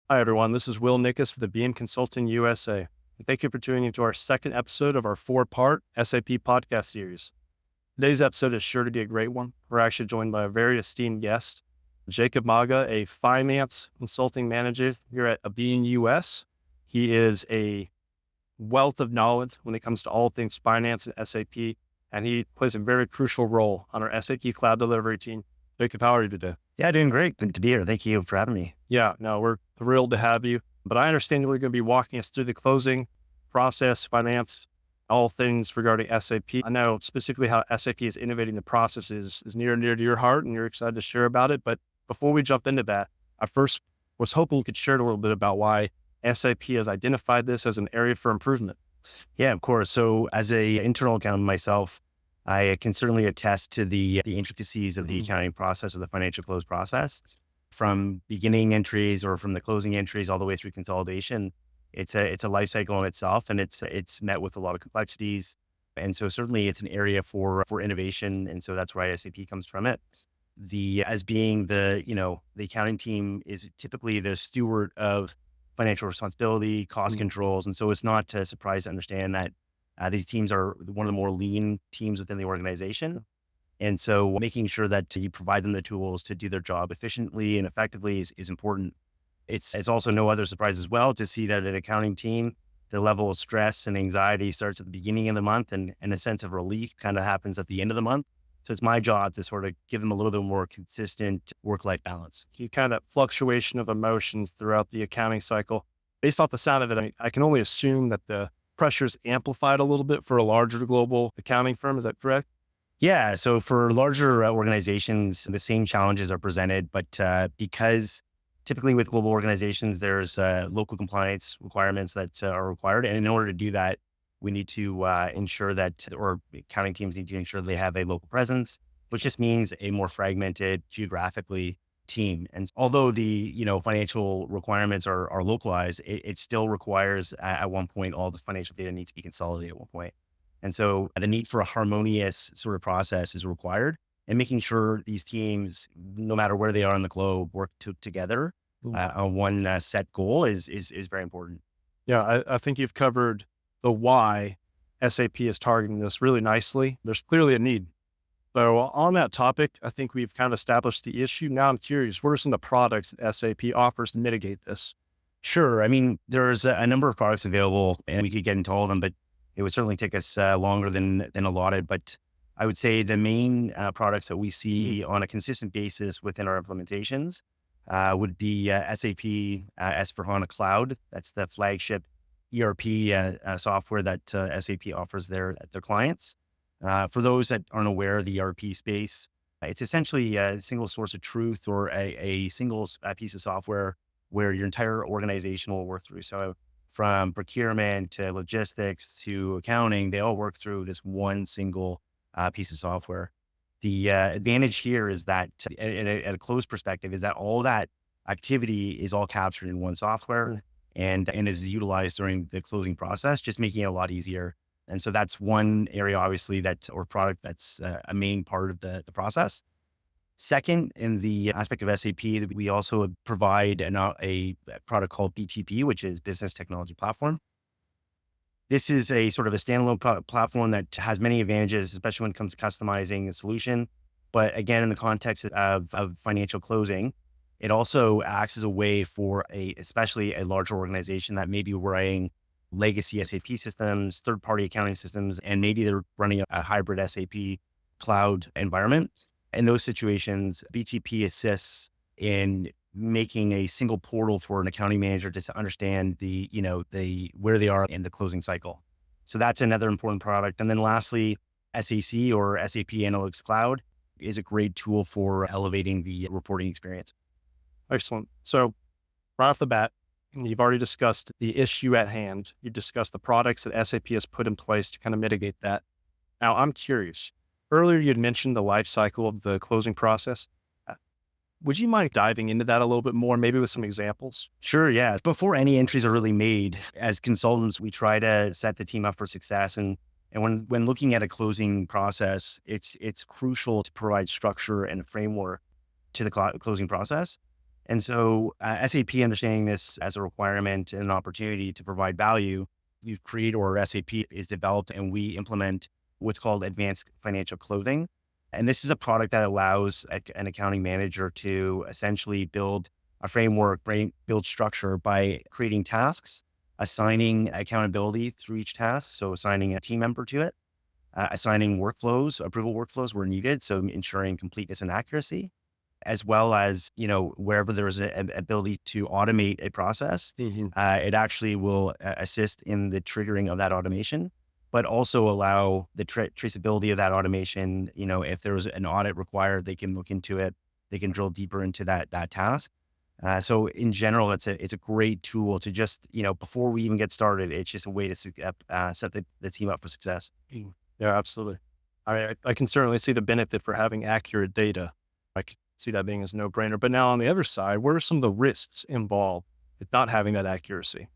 Hi, everyone. This is Will Nickus for the Beam Consulting USA. And thank you for tuning into our second episode of our four-part SAP podcast series. Today's episode is sure to be a great one. We're actually joined by a very esteemed guest, Jacob Maga, a finance consulting manager here at Beam US. He is a wealth of knowledge when it comes to all things finance and SAP, and he plays a very crucial role on our SAP Cloud Delivery team. Jacob, how are you today? Yeah, doing great. Good to be here. Thank you for having me. Yeah, no, we're thrilled to have you. But I understand you're going to be walking us through the closing process, finance, all things regarding SAP. I know specifically how SAP is innovating the processes is near and dear to your heart, and you're excited to share about it. But before we jump into that, I first was hoping you could share a little bit about why SAP has identified this as an area for improvement. Yeah, of course. So as a internal accountant myself, I can certainly attest to the intricacies of the accounting process or the financial close process, from beginning entries or from the closing entries all the way through consolidation. It's a life cycle in itself, and it's met with a lot of complexities. And so certainly it's an area for innovation. And so that's where SAP comes from it. The as being the accounting team is typically the steward of financial responsibility, cost controls. And so it's not a surprise to understand that these teams are one of the more lean teams within the organization. And so making sure that you provide them the tools to do their job efficiently and effectively is important. It's also no other surprise as well to see that an accounting team, the level of stress and anxiety starts at the beginning of the month, and a sense of relief kind of happens at the end of the month. So it's my job to sort of give them a little bit more consistent work-life balance. You kind of fluctuation of emotions throughout the accounting cycle. Based off the sound of it, I can only assume that the pressure is amplified a little bit for a larger global accounting firm. Is that correct? Yeah. So for larger organizations, the same challenges are presented, but because typically with global organizations, there's local compliance requirements that are required. And in order to do that, we need to ensure that, or accounting teams need to ensure they have a local presence, which just means a more fragmented geographically team. And although the financial requirements are localized, it still requires at one point all this financial data needs to be consolidated at one point. And so the need for a harmonious sort of process is required, and making sure these teams, no matter where they are in the globe, work together on one set goal is very important. Yeah, I think you've covered the why SAP is targeting this really nicely. There's clearly a need. So on that topic, I think we've kind of established the issue. Now I'm curious, what are some of the products that SAP offers to mitigate this? Sure. I mean, there's a number of products available, and we could get into all of them, but it would certainly take us longer than allotted. But I would say the main products that we see on a consistent basis within our implementations would be SAP S/4HANA Cloud. That's the flagship ERP software that SAP offers their clients. For those that aren't aware of the ERP space, it's essentially a single source of truth, or a single piece of software where your entire organization will work through. So from procurement to logistics to accounting, they all work through this one single piece of software. The advantage here is that, at a closed perspective, is that all that activity is all captured in one software and is utilized during the closing process, just making it a lot easier. And so that's one area, obviously, or product that's a main part of the process. Second, in the aspect of SAP, we also provide a product called BTP, which is Business Technology Platform. This is a sort of a standalone platform that has many advantages, especially when it comes to customizing a solution. But again, in the context of financial closing, it also acts as a way for especially a larger organization that may be running legacy SAP systems, third-party accounting systems, and maybe they're running a hybrid SAP cloud environment. In those situations, BTP assists in making a single portal for an accounting manager to understand where they are in the closing cycle. So that's another important product. And then lastly, SAC, or SAP Analytics Cloud, is a great tool for elevating the reporting experience. Excellent. So right off the bat, you've already discussed the issue at hand. You've discussed the products that SAP has put in place to kind of mitigate that. Now, I'm curious. Earlier, you'd mentioned the life cycle of the closing process. Would you mind diving into that a little bit more, maybe with some examples? Sure, yeah. Before any entries are really made, as consultants, we try to set the team up for success. And when looking at a closing process, it's crucial to provide structure and a framework to the closing process. And so SAP understanding this as a requirement and an opportunity to provide value, we've created, or SAP is developed, and we implement what's called advanced financial clothing. And this is a product that allows an accounting manager to essentially build a framework, build structure by creating tasks, assigning accountability through each task. So assigning a team member to it, assigning workflows, approval workflows where needed. So ensuring completeness and accuracy, as well as, wherever there's an ability to automate a process, it actually will assist in the triggering of that automation, but also allow the traceability of that automation. If there's an audit required, they can look into it. They can drill deeper into that task. So in general, it's a great tool to just, before we even get started, it's just a way to set the team up for success. Yeah, absolutely. I can certainly see the benefit for having accurate data. I can see that being as a no-brainer. But now on the other side, what are some of the risks involved with not having that accuracy?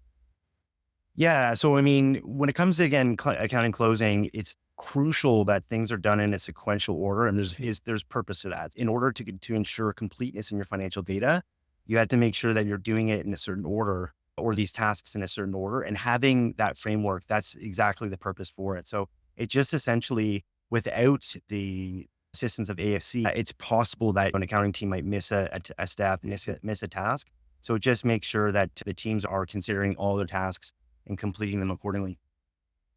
Yeah. So, when it comes to, again, accounting closing, it's crucial that things are done in a sequential order. And there's purpose to that. In order to ensure completeness in your financial data, you have to make sure that you're doing it in a certain order, or these tasks in a certain order, and having that framework, that's exactly the purpose for it. So it just essentially, without the assistance of AFC, it's possible that an accounting team might miss a step, miss a task. So just make sure that the teams are considering all their tasks and completing them accordingly.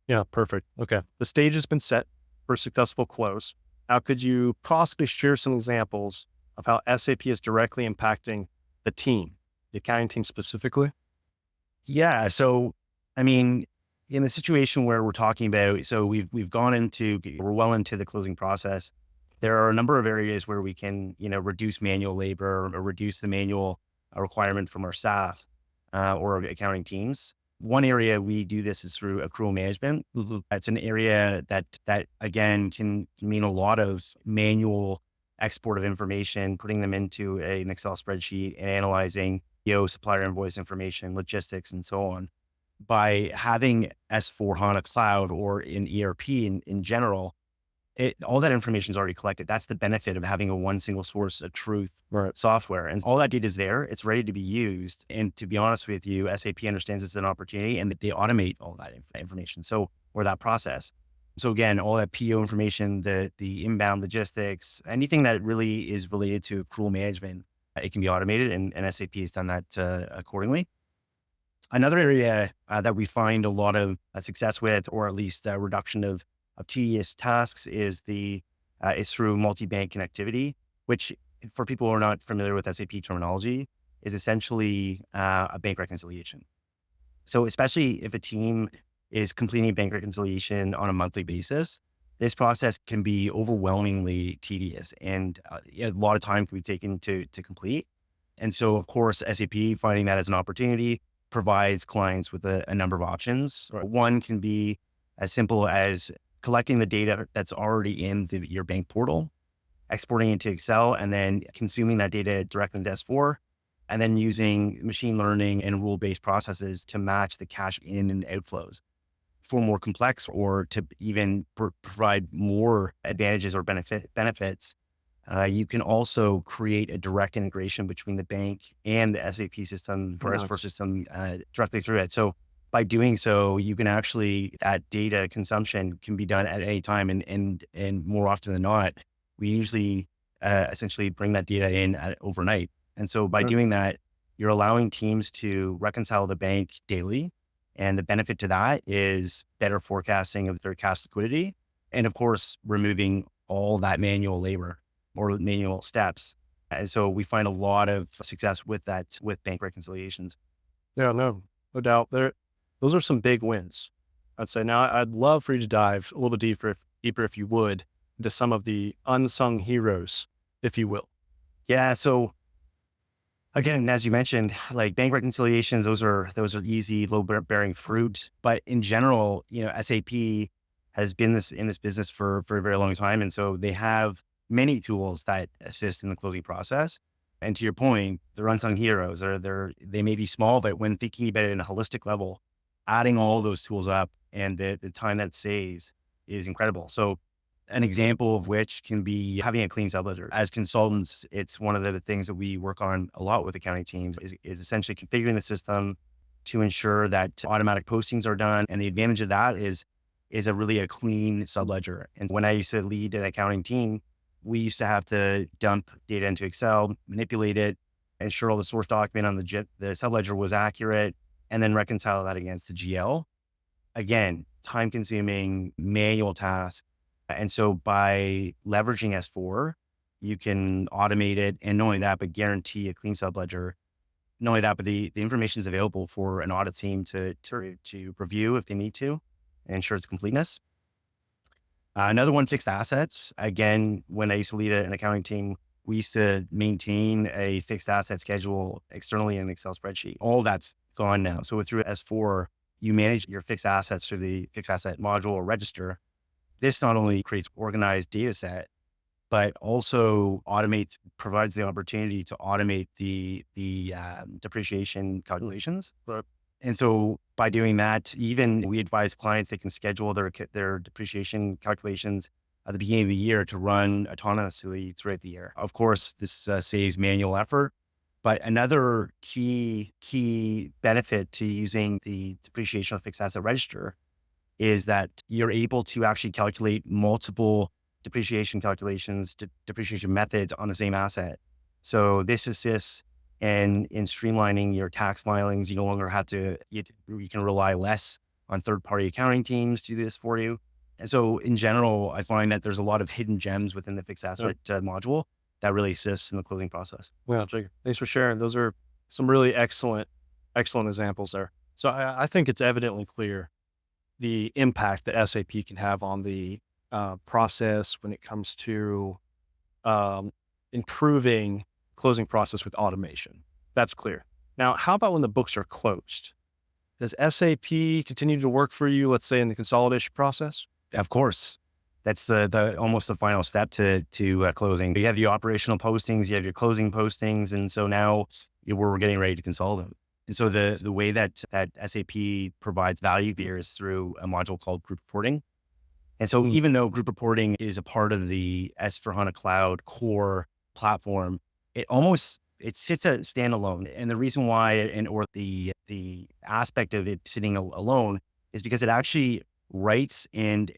Yeah, perfect. Okay. The stage has been set for a successful close. Now, could you possibly share some examples of how SAP is directly impacting the team, the accounting team specifically? Yeah. So, in the situation where we're talking about, so we're well into the closing process. There are a number of areas where we can, reduce manual labor or reduce the manual requirement from our staff or accounting teams. One area we do this is through accrual management. It's an area that again can mean a lot of manual export of information, putting them into an Excel spreadsheet and analyzing supplier invoice information, logistics, and so on. By having S/4HANA Cloud or in ERP in general, all that information is already collected. That's the benefit of having a one single source of truth software. And all that data is there. It's ready to be used. And to be honest with you, SAP understands it's an opportunity, and that they automate all that information. Or that process. So again, all that PO information, the inbound logistics, anything that really is related to accrual management, it can be automated, and SAP has done that accordingly. Another area that we find a lot of success with, or at least a reduction of tedious tasks, is through multi-bank connectivity, which, for people who are not familiar with SAP terminology, is essentially a bank reconciliation. So especially if a team is completing bank reconciliation on a monthly basis, this process can be overwhelmingly tedious, and a lot of time can be taken to complete. And so, of course, SAP, finding that as an opportunity, provides clients with a number of options. One can be as simple as collecting the data that's already in your bank portal, exporting it to Excel, and then consuming that data directly into S4, and then using machine learning and rule-based processes to match the cash in and outflows. For more complex, or to even provide more advantages or benefits, you can also create a direct integration between the bank and the SAP system, or S4 system, directly through it. So by doing so, you can actually, that data consumption can be done at any time. And more often than not, we usually essentially bring that data in overnight. And so by doing that, you're allowing teams to reconcile the bank daily. And the benefit to that is better forecasting of their cash liquidity. And of course, removing all that manual labor or manual steps. And so we find a lot of success with that, with bank reconciliations. Yeah, no doubt. Those are some big wins, I'd say. Now, I'd love for you to dive a little bit deeper, if you would, into some of the unsung heroes, if you will. Yeah. So again, as you mentioned, like bank reconciliations, those are easy, low bearing fruit. But in general, SAP has been in this business for a very long time, and so they have many tools that assist in the closing process. And to your point, they're unsung heroes. They may be small, but when thinking about it in a holistic level, adding all those tools up and the time that saves is incredible. So An example of which can be having a clean subledger. As consultants, it's one of the things that we work on a lot with accounting teams is essentially configuring the system to ensure that automatic postings are done. And the advantage of that is a clean subledger. And when I used to lead an accounting team, we used to have to dump data into Excel, manipulate it, ensure all the source document on the subledger was accurate, and then reconcile that against the GL. Again, time consuming manual task. And so by leveraging S4, you can automate it, and not only that, but guarantee a clean subledger. Not only that, but the information is available for an audit team to review if they need to and ensure its completeness. Another one, fixed assets. Again, when I used to lead an accounting team, we used to maintain a fixed asset schedule externally in an Excel spreadsheet. All that's gone now. So through S4, you manage your fixed assets through the fixed asset module or register. This not only creates organized data set, but also provides the opportunity to automate the depreciation calculations. Right. And so by doing that, even we advise clients they can schedule their depreciation calculations at the beginning of the year to run autonomously throughout the year. Of course, this saves manual effort. But another key benefit to using the depreciation of fixed asset register is that you're able to actually calculate multiple depreciation calculations, depreciation methods on the same asset. So this assists in streamlining your tax filings. You no longer have to, you can rely less on third-party accounting teams to do this for you. And so in general, I find that there's a lot of hidden gems within the fixed asset module that really assists in the closing process. Well, Jake, thanks for sharing. Those are some really excellent examples there. So I think it's evidently clear the impact that SAP can have on the process when it comes to improving closing process with automation. That's clear. Now, how about when the books are closed? Does SAP continue to work for you, let's say in the consolidation process? Of course. That's the almost the final step to closing. You have the operational postings, you have your closing postings, and so now we're getting ready to consolidate. And so the way that SAP provides value here is through a module called group reporting. And so even though group reporting is a part of the S/4HANA Cloud core platform, it sits a standalone. And the reason why, or the aspect of it sitting alone, is because it actually writes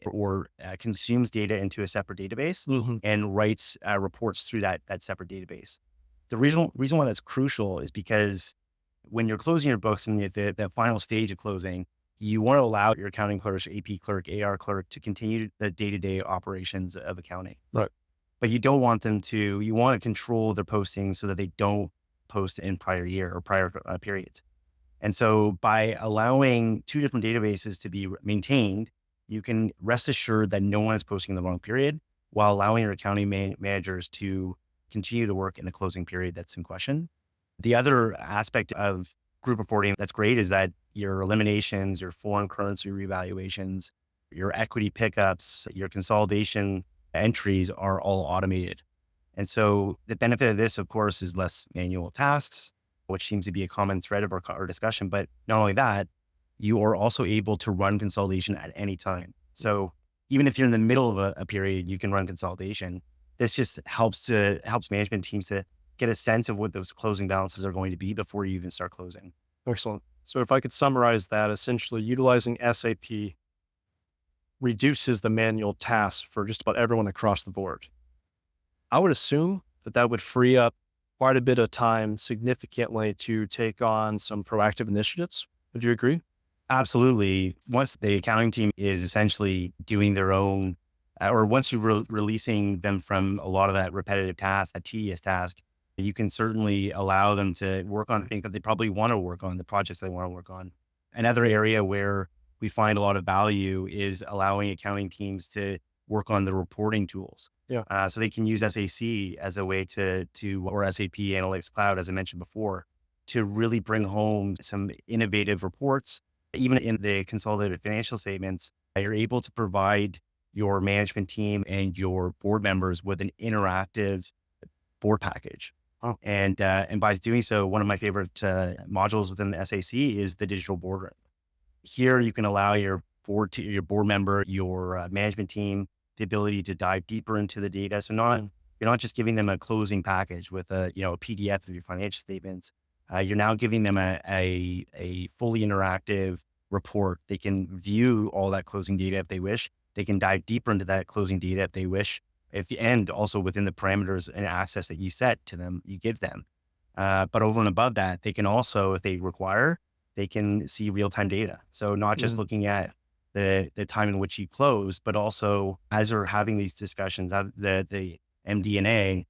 or consumes data into a separate database and writes reports through that separate database. The reason why that's crucial is because when you're closing your books and the final stage of closing, you want to allow your accounting clerks, AP clerk, AR clerk to continue the day-to-day operations of accounting. Right. But you don't want them to, you want to control their postings so that they don't post in prior year or prior periods. And so by allowing two different databases to be maintained, you can rest assured that no one is posting in the wrong period while allowing your accounting managers to continue the work in the closing period that's in question. The other aspect of group reporting that's great is that your eliminations, your foreign currency revaluations, your equity pickups, your consolidation entries are all automated. And so the benefit of this, of course, is less manual tasks, which seems to be a common thread of our discussion. But not only that, you are also able to run consolidation at any time. So even if you're in the middle of a period, you can run consolidation. This just helps management teams to get a sense of what those closing balances are going to be before you even start closing. Excellent. So if I could summarize that, essentially utilizing SAP reduces the manual tasks for just about everyone across the board. I would assume that would free up quite a bit of time significantly to take on some proactive initiatives. Would you agree? Absolutely. Once the accounting team is essentially doing their own, or once you're releasing them from a lot of that repetitive task, that tedious task, you can certainly allow them to work on things that they probably want to work on, the projects they want to work on. Another area where we find a lot of value is allowing accounting teams to work on the reporting tools. Yeah. So they can use SAC as a way or SAP Analytics Cloud, as I mentioned before, to really bring home some innovative reports. Even in the consolidated financial statements, you're able to provide your management team and your board members with an interactive board package. Oh. And by doing so, one of my favorite modules within the SAC is the digital boardroom. Here, you can allow your board member, your management team the ability to dive deeper into the data. So you're not just giving them a closing package with a PDF of your financial statements. You're now giving them a fully interactive report. They can view all that closing data if they wish. They can dive deeper into that closing data if they wish. And also within the parameters and access that you set to them, you give them. But over and above that, they can also, if they require, they can see real-time data. So not just looking at the time in which you close, but also as we're having these discussions, the MD&A,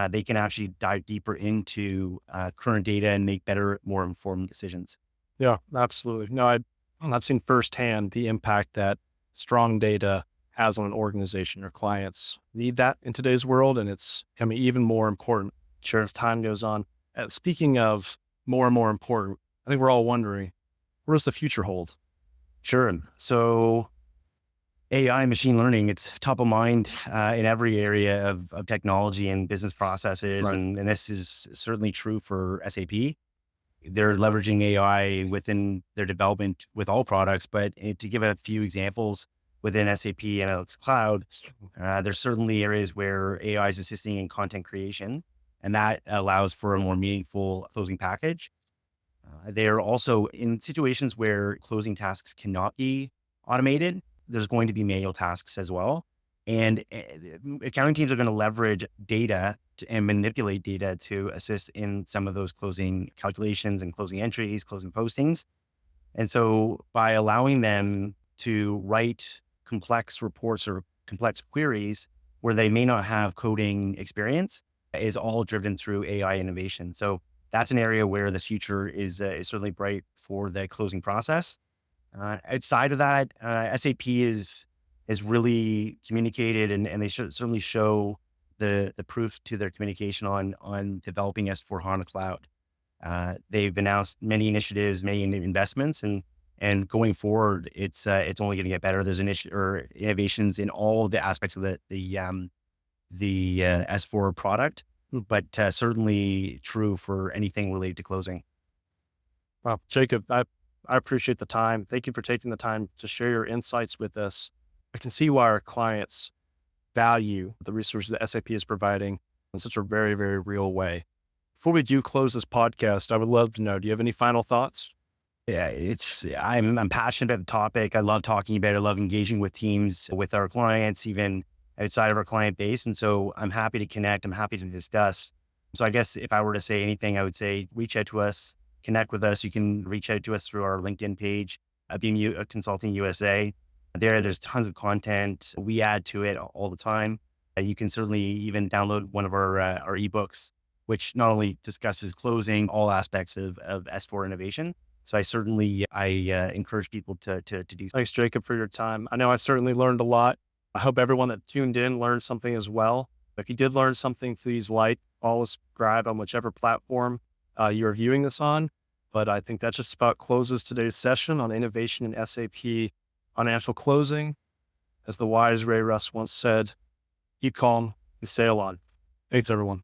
they can actually dive deeper into current data and make better, more informed decisions. Yeah, absolutely. No, I've seen firsthand the impact that strong data has on an organization. Your clients need that in today's world, and it's becoming even more important as time goes on. Speaking of more and more important, I think we're all wondering, what does the future hold? Sure. So AI, machine learning, it's top of mind in every area of technology and business processes. Right. And this is certainly true for SAP. They're leveraging AI within their development with all products. But to give a few examples within SAP Analytics Cloud, there's certainly areas where AI is assisting in content creation, and that allows for a more meaningful closing package. They're also in situations where closing tasks cannot be automated. There's going to be manual tasks as well. And accounting teams are going to leverage data and manipulate data to assist in some of those closing calculations and closing entries, closing postings. And so by allowing them to write complex reports or complex queries where they may not have coding experience is all driven through AI innovation. So that's an area where the future is certainly bright for the closing process. Outside of that, SAP is really communicated, and they should certainly show the proof to their communication on developing S/4HANA Cloud. They've announced many initiatives, many investments, and going forward, it's only going to get better. There's innovations in all the aspects of the S4 product, but certainly true for anything related to closing. Well, Jacob, I appreciate the time. Thank you for taking the time to share your insights with us. I can see why our clients value the resources that SAP is providing in such a very, very real way. Before we do close this podcast, I would love to know, do you have any final thoughts? Yeah, I'm passionate about the topic. I love talking about it. I love engaging with teams, with our clients, even outside of our client base. And so I'm happy to connect. I'm happy to discuss. So I guess if I were to say anything, I would say, reach out to us, connect with us. You can reach out to us through our LinkedIn page, Beam Consulting USA. There's tons of content. We add to it all the time. You can certainly even download one of our ebooks, which not only discusses closing all aspects of S4 innovation. So I encourage people to do so. Thanks, Jacob, for your time. I know I certainly learned a lot. I hope everyone that tuned in learned something as well. If you did learn something, please follow, subscribe on whichever platform you're viewing this on. But I think that just about closes today's session on innovation in SAP financial closing. As the wise Ray Russ once said, keep calm and sail on. Thanks, everyone.